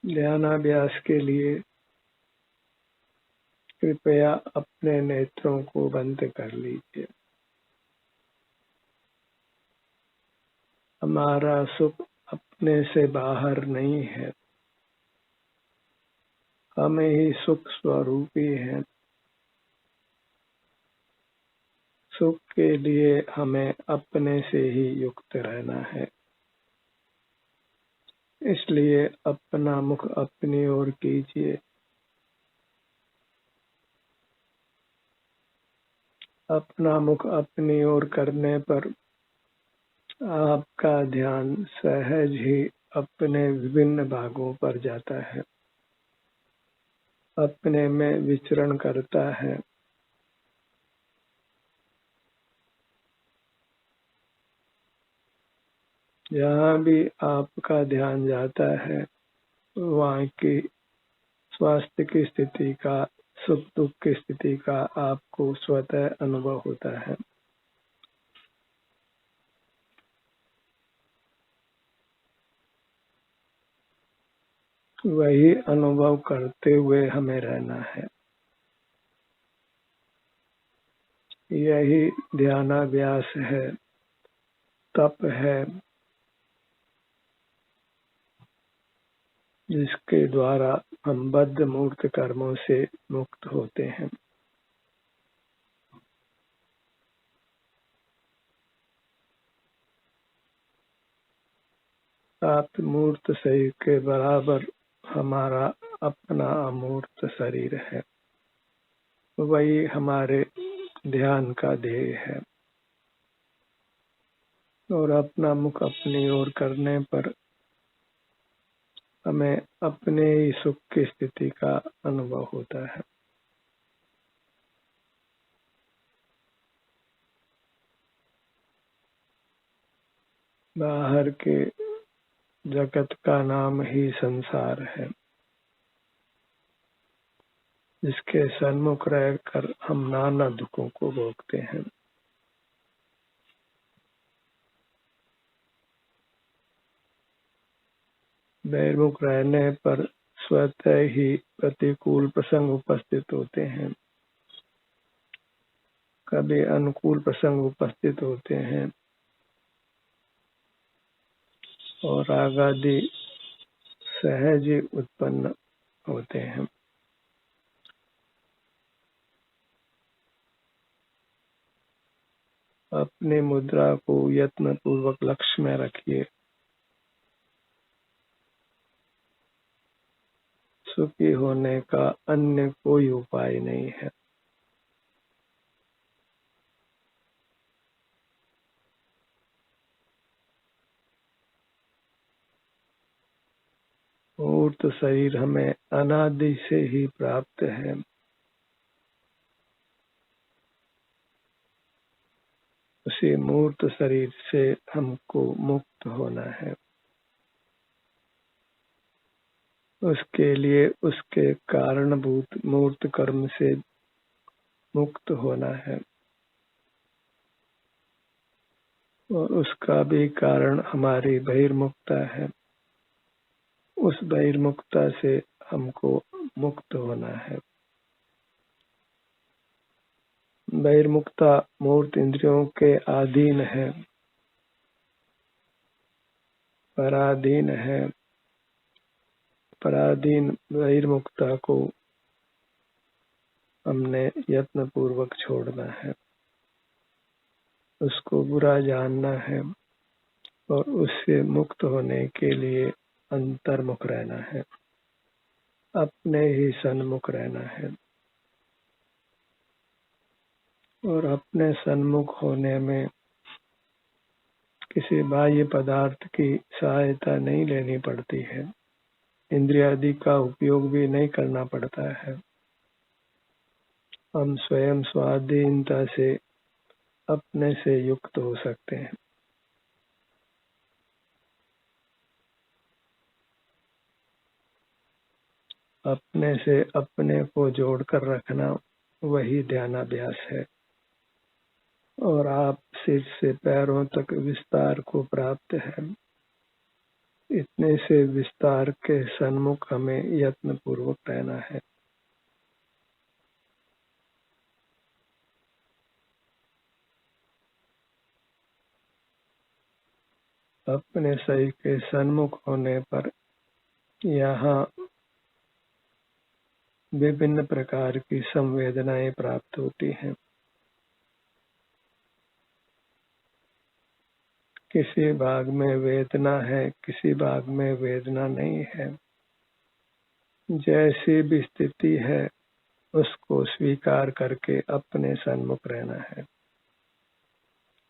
ध्यानाभ्यास के लिए कृपया अपने नेत्रों को बंद कर लीजिए। हमारा सुख अपने से बाहर नहीं है, हम ही सुख स्वरूपी हैं। सुख के लिए हमें अपने से ही युक्त रहना है। इसलिए अपना मुख अपनी ओर कीजिए। अपना मुख अपनी ओर करने पर आपका ध्यान सहज ही अपने विभिन्न भागों पर जाता है, अपने में विचरण करता है। जहाँ भी आपका ध्यान जाता है, वहाँ की स्वास्थ्य की स्थिति का, सुख दुख की स्थिति का आपको स्वतः अनुभव होता है। वही अनुभव करते हुए हमें रहना है। यही ध्यानाभ्यास है, तप है, जिसके द्वारा हम बद्ध मूर्त कर्मों से मुक्त होते हैं। आप मूर्त शरीर के बराबर हमारा अपना अमूर्त शरीर है, वही हमारे ध्यान का ध्येय है। और अपना मुख अपनी ओर करने पर हमें अपने ही सुख की स्थिति का अनुभव होता है। बाहर के जगत का नाम ही संसार है, जिसके सन्मुख रहकर हम नाना दुखों को भोगते हैं। बहिर्मुख रहने पर स्वतः ही प्रतिकूल प्रसंग उपस्थित होते हैं, कभी अनुकूल प्रसंग उपस्थित होते हैं और राग आदि सहज ही उत्पन्न होते हैं। अपनी मुद्रा को यत्न पूर्वक लक्ष्य में रखिए। सुखी होने का अन्य कोई उपाय नहीं है। मूर्त शरीर हमें अनादि से ही प्राप्त है। उसी मूर्त शरीर से हमको मुक्त होना है। उसके लिए उसके कारणभूत मूर्त कर्म से मुक्त होना है, और उसका भी कारण हमारी बहिर्मुखता है। उस बहिर्मुखता से हमको मुक्त होना है। बहिर्मुखता मूर्त इंद्रियों के अधीन है, पराधीन है। पराधीन बहिर्मुखता को हमने यत्न पूर्वक छोड़ना है, उसको बुरा जानना है और उससे मुक्त होने के लिए अंतर्मुख रहना है, अपने ही सन्मुख रहना है। और अपने सन्मुख होने में किसी बाह्य पदार्थ की सहायता नहीं लेनी पड़ती है, इंद्रिय आदि का उपयोग भी नहीं करना पड़ता है। हम स्वयं स्वाधीनता से अपने से युक्त हो सकते हैं। अपने से अपने को जोड़कर रखना वही ध्यानाभ्यास है। और आप सिर से पैरों तक विस्तार को प्राप्त है। इतने से विस्तार के सन्मुख हमें यत्न पूर्वक रहना है। अपने शरीर के सन्मुख होने पर यहाँ विभिन्न प्रकार की संवेदनाएं प्राप्त होती हैं। किसी भाग में वेदना है, किसी भाग में वेदना नहीं है। जैसी भी स्थिति है उसको स्वीकार करके अपने सन्मुख रहना है।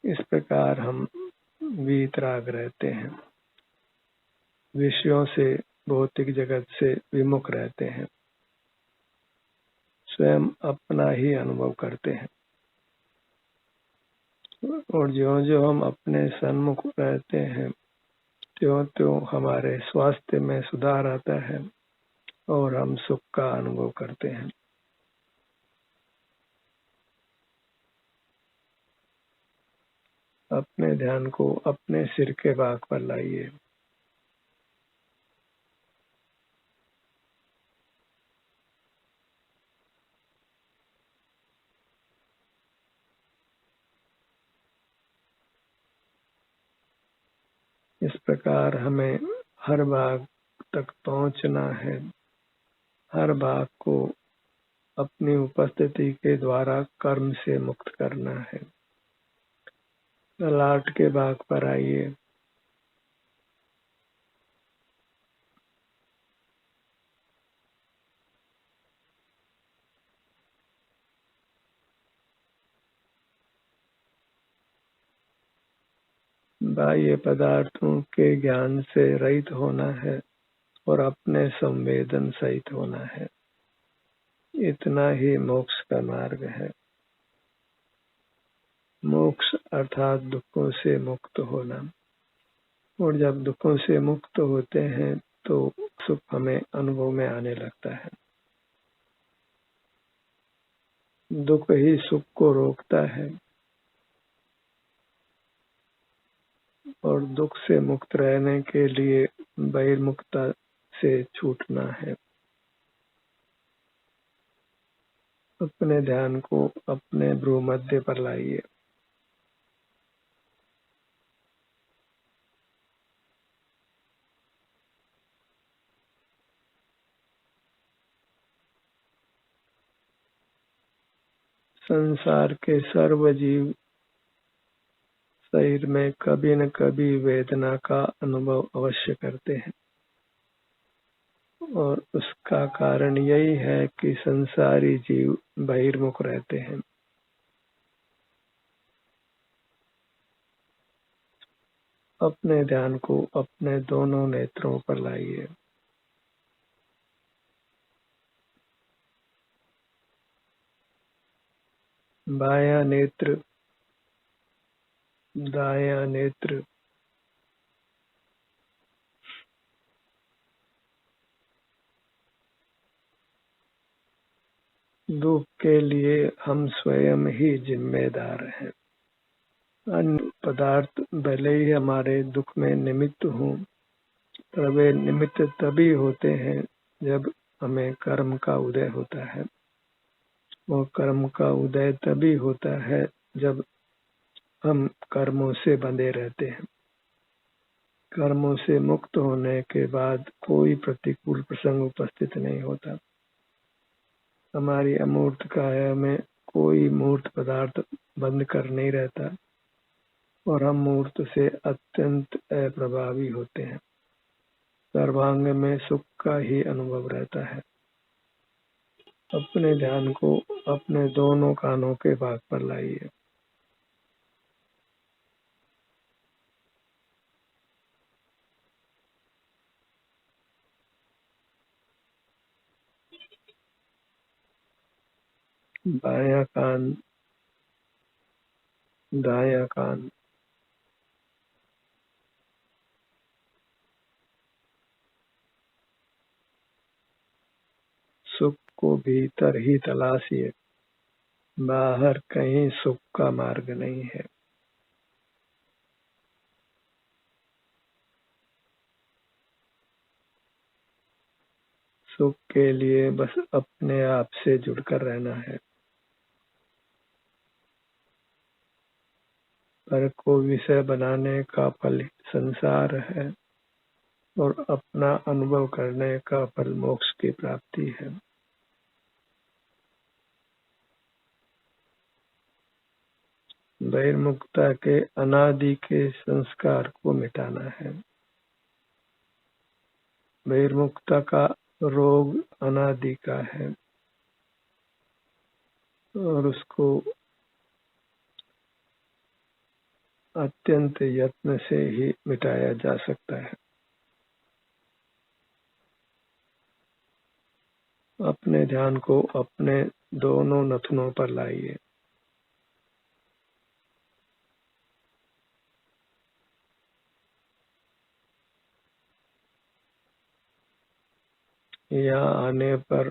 इस प्रकार हम वीतराग रहते हैं, विषयों से, भौतिक जगत से विमुख रहते हैं, स्वयं अपना ही अनुभव करते हैं। और जो जो हम अपने सन्मुख रहते हैं त्यों त्यों हमारे स्वास्थ्य में सुधार आता है और हम सुख का अनुभव करते हैं। अपने ध्यान को अपने सिर के भाग पर लाइए। इस प्रकार हमें हर भाग तक पहुंचना है। हर भाग को अपनी उपस्थिति के द्वारा कर्म से मुक्त करना है। ललाट के भाग पर आइए। बाह्य पदार्थों के ज्ञान से रहित होना है और अपने संवेदन सहित होना है। इतना ही मोक्ष का मार्ग है। मोक्ष अर्थात दुखों से मुक्त होना। और जब दुखों से मुक्त होते हैं तो सुख हमें अनुभव में आने लगता है। दुख ही सुख को रोकता है और दुख से मुक्त रहने के लिए बहिर्मुखता से छूटना है। अपने ध्यान को अपने भ्रूमध्य पर लाइए। संसार के सर्व जीव शरीर में कभी न कभी वेदना का अनुभव अवश्य करते हैं और उसका कारण यही है कि संसारी जीव बहिर्मुख रहते हैं। अपने ध्यान को अपने दोनों नेत्रों पर लाइए। बायां नेत्र, दायां नेत्र, दुख के लिए हम स्वयं ही जिम्मेदार हैं। अन्य पदार्थ भले ही हमारे दुख में निमित्त हों, पर वे निमित्त तभी होते हैं जब हमें कर्म का उदय होता है। और कर्म का उदय तभी होता है जब हम कर्मों से बंधे रहते हैं। कर्मों से मुक्त होने के बाद कोई प्रतिकूल प्रसंग उपस्थित नहीं होता। हमारी अमूर्त काया में कोई मूर्त पदार्थ बंद कर नहीं रहता और हम मूर्त से अत्यंत अप्रभावी होते हैं। सर्वांग में सुख का ही अनुभव रहता है। अपने ध्यान को अपने दोनों कानों के भाग पर लाइए। बायां कान, दायां कान, सुख को भीतर ही तलाशिए। बाहर कहीं सुख का मार्ग नहीं है। सुख के लिए बस अपने आप से जुड़कर रहना है। पर को विषय बनाने का फल संसार है और अपना अनुभव करने का फल मोक्ष की प्राप्ति है। बहिर्मुखता के अनादि के संस्कार को मिटाना है। बहिर्मुखता का रोग अनादि का है और उसको अत्यंत यत्न से ही मिटाया जा सकता है। अपने ध्यान को अपने दोनों नथनों पर लाइए। यहाँ आने पर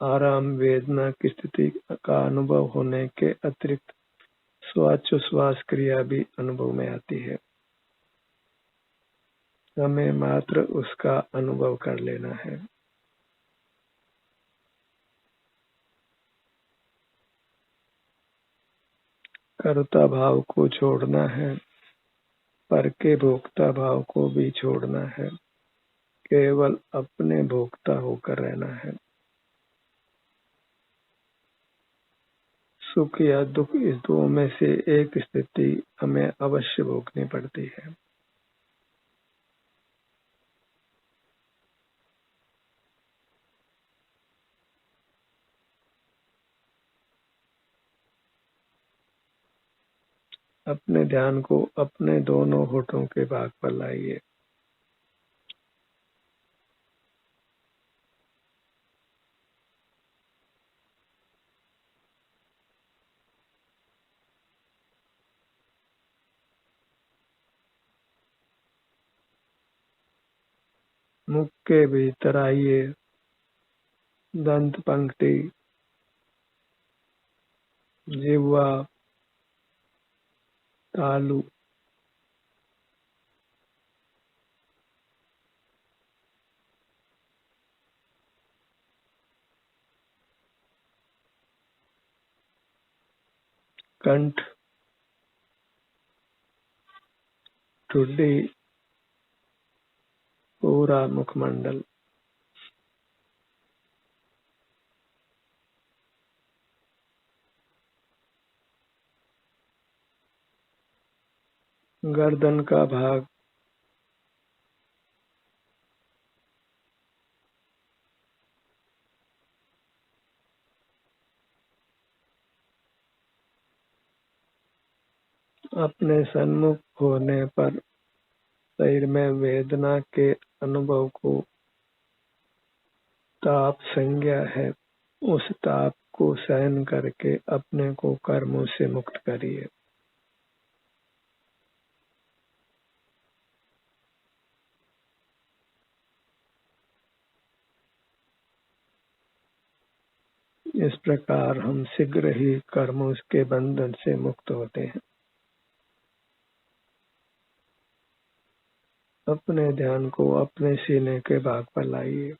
आराम वेदना की स्थिति का अनुभव होने के अतिरिक्त श्वासोच्छ्वास क्रिया भी अनुभव में आती है। हमें मात्र उसका अनुभव कर लेना है। कर्ता भाव को छोड़ना है, पर के भोक्ता भाव को भी छोड़ना है। केवल अपने भोक्ता होकर रहना है। सुख या दुख इस दो में से एक स्थिति हमें अवश्य भोगनी पड़ती है। अपने ध्यान को अपने दोनों होठों के भाग पर लाइए। मुख के भीतर आइए। दंत पंक्ति, जिह्वा, तालु, कंठ, ठुड्डी, पूरा मुखमंडल, गर्दन का भाग, अपने सन्मुख होने पर शरीर में वेदना के अनुभव को ताप संज्ञा है। उस ताप को सहन करके अपने को कर्मों से मुक्त करिए। इस प्रकार हम शीघ्र ही कर्मों के बंधन से मुक्त होते हैं। अपने ध्यान को अपने सीने के भाग पर लाइए।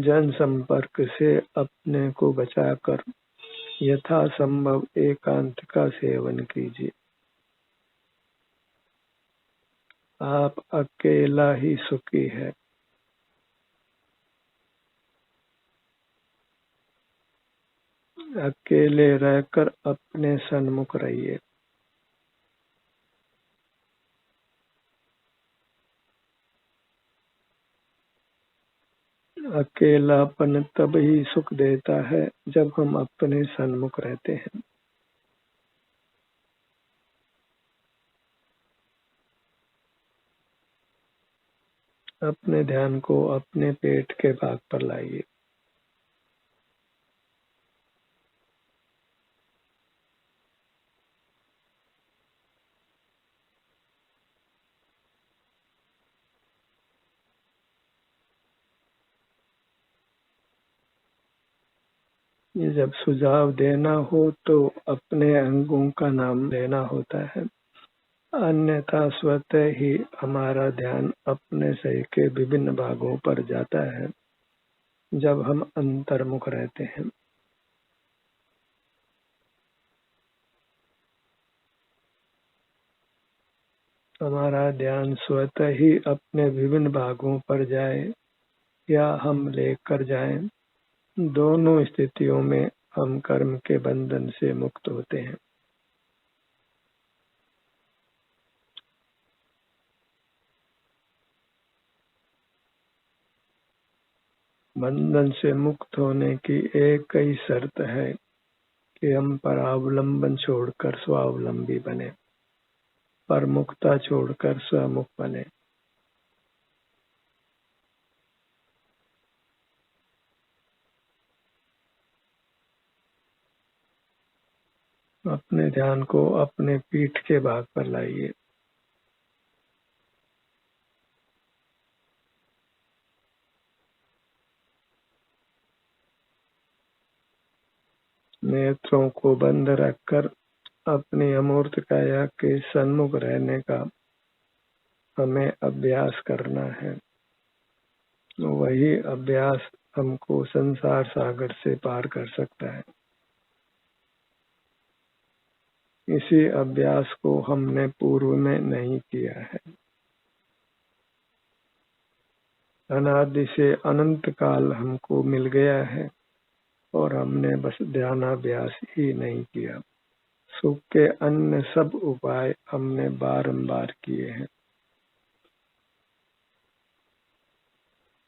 जन संपर्क से अपने को बचाकर यथासंभव एकांत का सेवन कीजिए। आप अकेला ही सुखी है। अकेले रहकर अपने सन्मुख रहिए। अकेलापन तब ही सुख देता है जब हम अपने सन्मुख रहते हैं। अपने ध्यान को अपने पेट के भाग पर लाइए। ये जब सुझाव देना हो तो अपने अंगों का नाम लेना होता है, अन्यथा स्वतः ही हमारा ध्यान अपने शरीर के विभिन्न भागों पर जाता है जब हम अंतर्मुख रहते हैं। हमारा ध्यान स्वतः ही अपने विभिन्न भागों पर जाए या हम लेकर जाएं, दोनों स्थितियों में हम कर्म के बंधन से मुक्त होते हैं। बंधन से मुक्त होने की एक ही शर्त है कि हम परावलंबन छोड़कर स्वावलंबी बने, परमुखता छोड़कर स्वमुख बने। अपने ध्यान को अपने पीठ के भाग पर लाइए। नेत्रों को बंद रखकर अपनी अमूर्त काया के सन्मुख रहने का हमें अभ्यास करना है। वही अभ्यास हमको संसार सागर से पार कर सकता है। इसी अभ्यास को हमने पूर्व में नहीं किया है। अनादि से अनंत काल हमको मिल गया है और हमने बस ध्यानाभ्यास ही नहीं किया। सुख के अन्य सब उपाय हमने बारंबार किए हैं।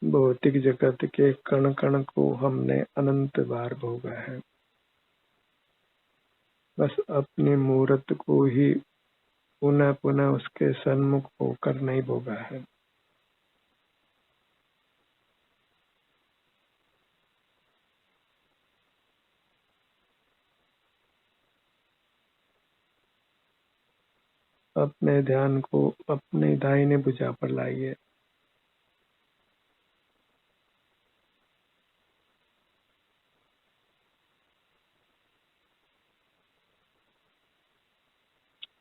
भौतिक जगत के कण कण को हमने अनंत बार भोगा है। बस अपनी मूर्त को ही पुनः पुनः उसके सन्मुख होकर नहीं भोगा है। अपने ध्यान को अपने दाहिने भुजा पर लाइए।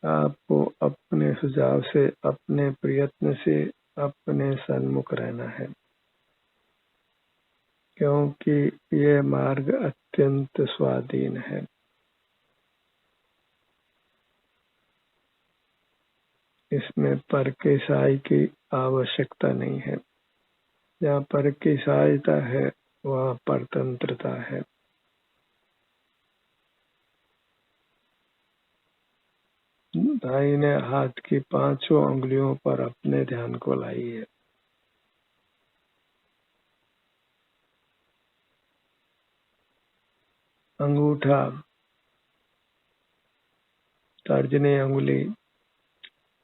आपको अपने सुझाव से, अपने प्रयत्न से अपने सन्मुख रहना है, क्योंकि ये मार्ग अत्यंत स्वाधीन है। इसमें पर के सहाय की आवश्यकता नहीं है। जहाँ पर की सहायता है वहाँ परतंत्रता है। दाहिने हाथ की पांचों उंगलियों पर अपने ध्यान को लाइए। अंगूठा, तर्जनी उंगली,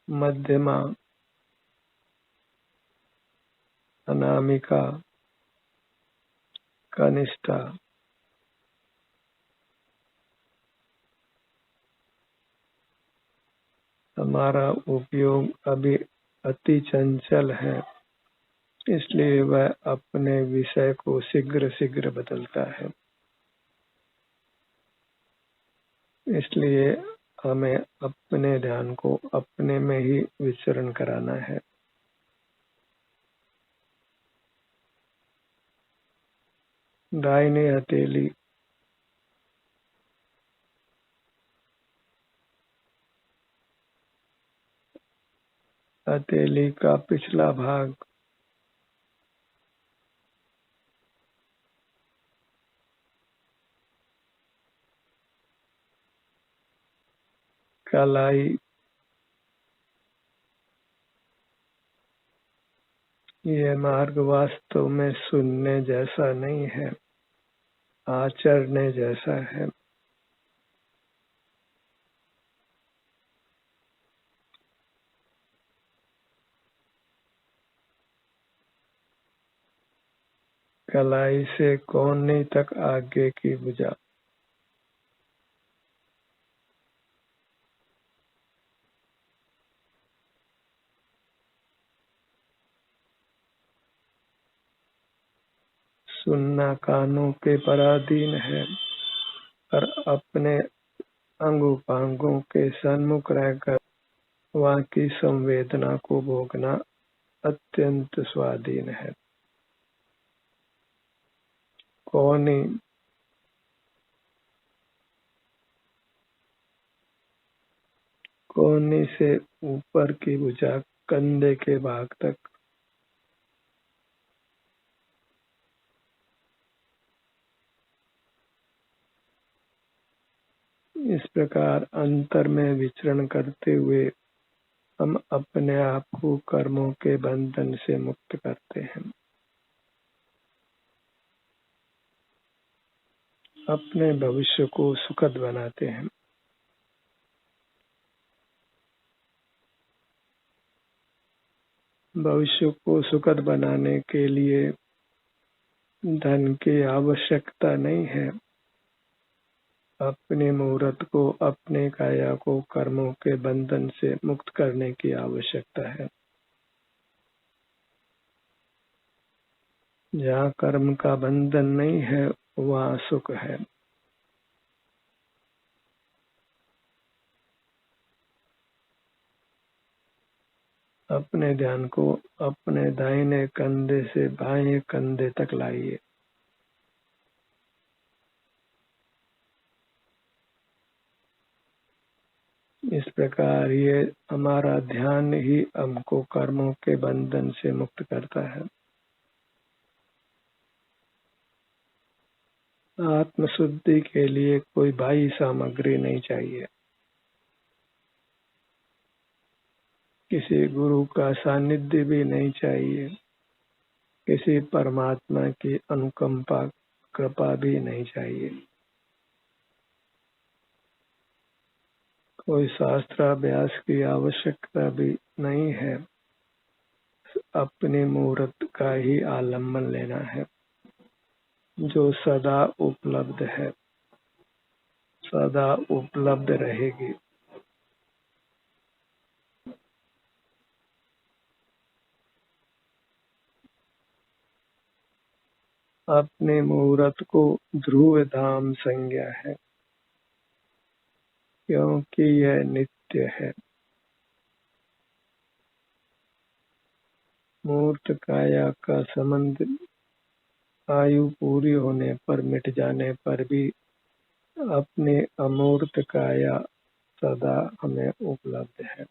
मध्यमा, अनामिका, कनिष्ठा, हमारा उपयोग अभी अति चंचल है, इसलिए वह अपने विषय को शीघ्र शीघ्र बदलता है। इसलिए हमें अपने ध्यान को अपने में ही विचरण कराना है। दाहिनी हथेली, हथेली का पिछला भाग, कलाई, ये मार्ग वास्तव में सुनने जैसा नहीं है, आचरने जैसा है। कलाई से कोहनी तक आगे की भुजा, सुनना कानों के पराधीन है। पर अपने अंग उपांगों के सन्मुख रहकर वहाँ की संवेदना को भोगना अत्यंत स्वाधीन है। कोहनी से ऊपर की भुजा कंधे के भाग तक इस प्रकार अंतर में विचरण करते हुए हम अपने आप को कर्मों के बंधन से मुक्त करते हैं, अपने भविष्य को सुखद बनाते हैं। भविष्य को सुखद बनाने के लिए धन की आवश्यकता नहीं है। अपने मुहूर्त को, अपने काया को कर्मों के बंधन से मुक्त करने की आवश्यकता है। जहाँ कर्म का बंधन नहीं है वहाँ सुख है। अपने ध्यान को अपने दाहिने कंधे से बाएं कंधे तक लाइए। इस प्रकार ये हमारा ध्यान ही हमको कर्मों के बंधन से मुक्त करता है। आत्मशुद्धि के लिए कोई बाह्य सामग्री नहीं चाहिए। किसी गुरु का सानिध्य भी नहीं चाहिए। किसी परमात्मा की अनुकंपा कृपा भी नहीं चाहिए। कोई शास्त्राभ्यास की आवश्यकता भी नहीं है। अपने मुहूर्त का ही आलम्बन लेना है जो सदा उपलब्ध है, सदा उपलब्ध रहेगी। अपने मुहूर्त को ध्रुव धाम संज्ञा है क्योंकि यह नित्य है। मूर्त काया का संबंध आयु पूरी होने पर मिट जाने पर भी अपने अमूर्त काया सदा हमें उपलब्ध है।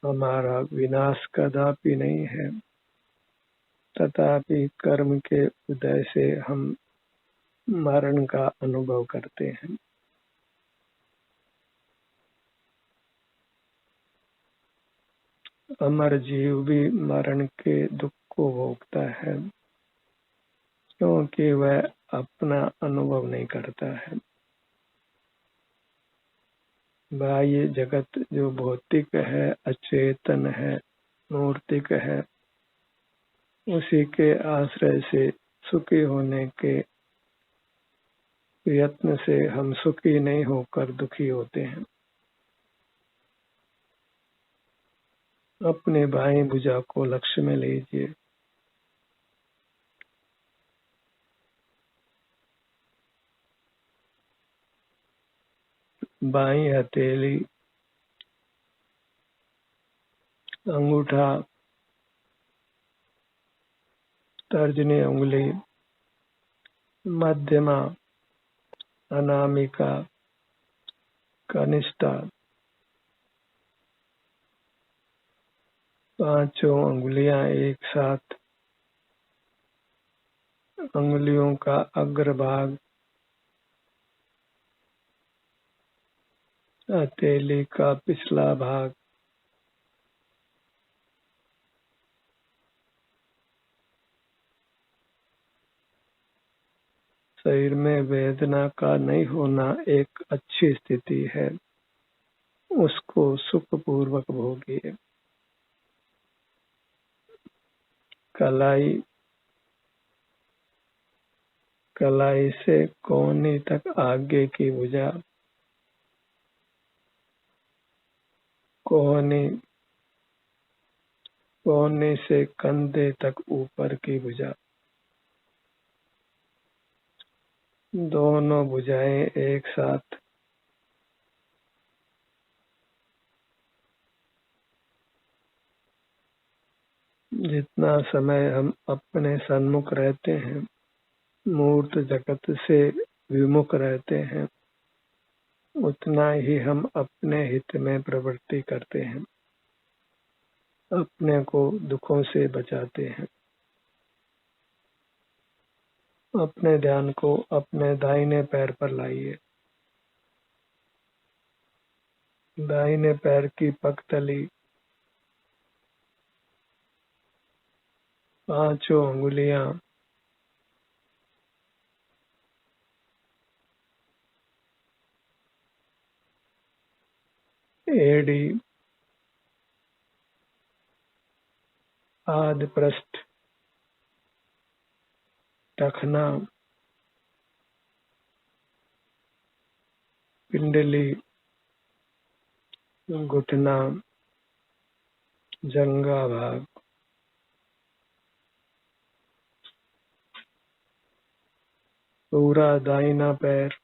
हमारा विनाश कदापि नहीं है, तथापि कर्म के उदय से हम मरण का अनुभव करते हैं। अमर जीव भी मरण के दुख को भोगता है क्योंकि वह अपना अनुभव नहीं करता है। बाह्य जगत जो भौतिक है, अचेतन है, मूर्तिक है, उसी के आश्रय से सुखी होने के यत्न से हम सुखी नहीं होकर दुखी होते हैं। अपने बाएं भुजा को लक्ष्य में लीजिए। बाईं हथेली, अंगूठा, तर्जनी उंगली, मध्यमा, अनामिका, कनिष्ठा, पांचों उंगलियां एक साथ, उंगलियों का अग्रभाग, हथेली का पिछला भाग, शरीर में वेदना का नहीं होना एक अच्छी स्थिति है, उसको सुखपूर्वक भोगिए। कलाई, कलाई से कोहनी तक आगे की भुजा, कोहनी से कंधे तक ऊपर की भुजा, दोनों भुजाएं एक साथ जितना समय हम अपने सन्मुख रहते हैं, मूर्त जगत से विमुख रहते हैं, उतना ही हम अपने हित में प्रवृत्ति करते हैं, अपने को दुखों से बचाते हैं। अपने ध्यान को अपने दाहिने पैर पर लाइए। दाहिने पैर की पगतली, पांचों उंगलियां एड़ी, आदि पृष्ठ, टखना, पिंडली, घुटना, जंघा भाग, पूरा दाहिना पैर,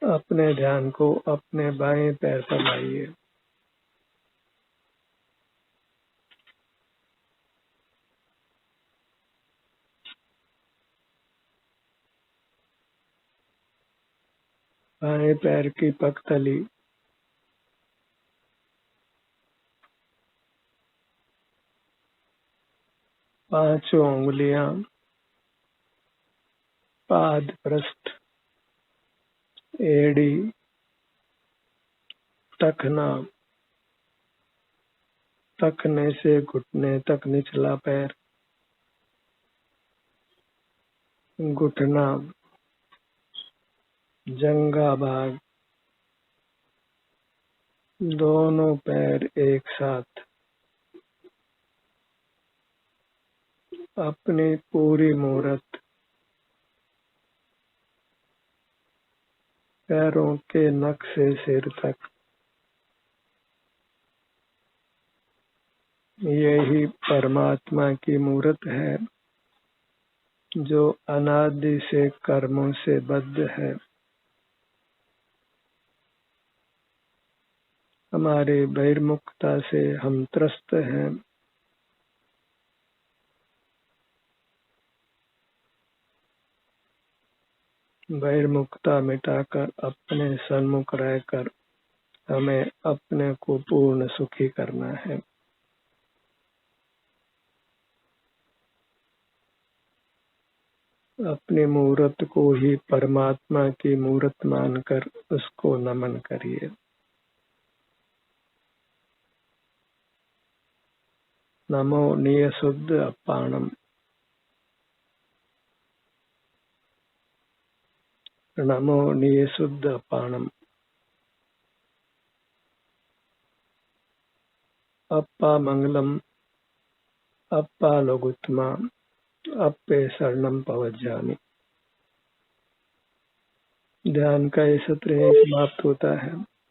अपने ध्यान को अपने बाएं पैर पर लाइए। बाएं पैर की पगतली, पांचों उंगलियां, पाद पृष्ठ, एड़ी, टखना, टखने से घुटने तक निचला पैर, घुटना, जंघा भाग, दोनों पैर एक साथ अपनी पूरी मूरत पैरों के नख से सिर तक, यही परमात्मा की मूरत है जो अनादि से कर्मों से बद्ध है। हमारे बहिर्मुखता से हम त्रस्त हैं। बहिर्मुखता मिटाकर अपने सन्मुख रहकर हमें अपने को पूर्ण सुखी करना है। अपनी मूरत को ही परमात्मा की मूरत मानकर उसको नमन करिए। नमो नियशुद्ध अपाणम। नमो नियशुद्ध अपाणम। अप्पा मंगलम, अप्पा लोगुत्तमा, अप्पे शरणम पवज्जामि। ध्यान का ये सत्र यहीं समाप्त होता है।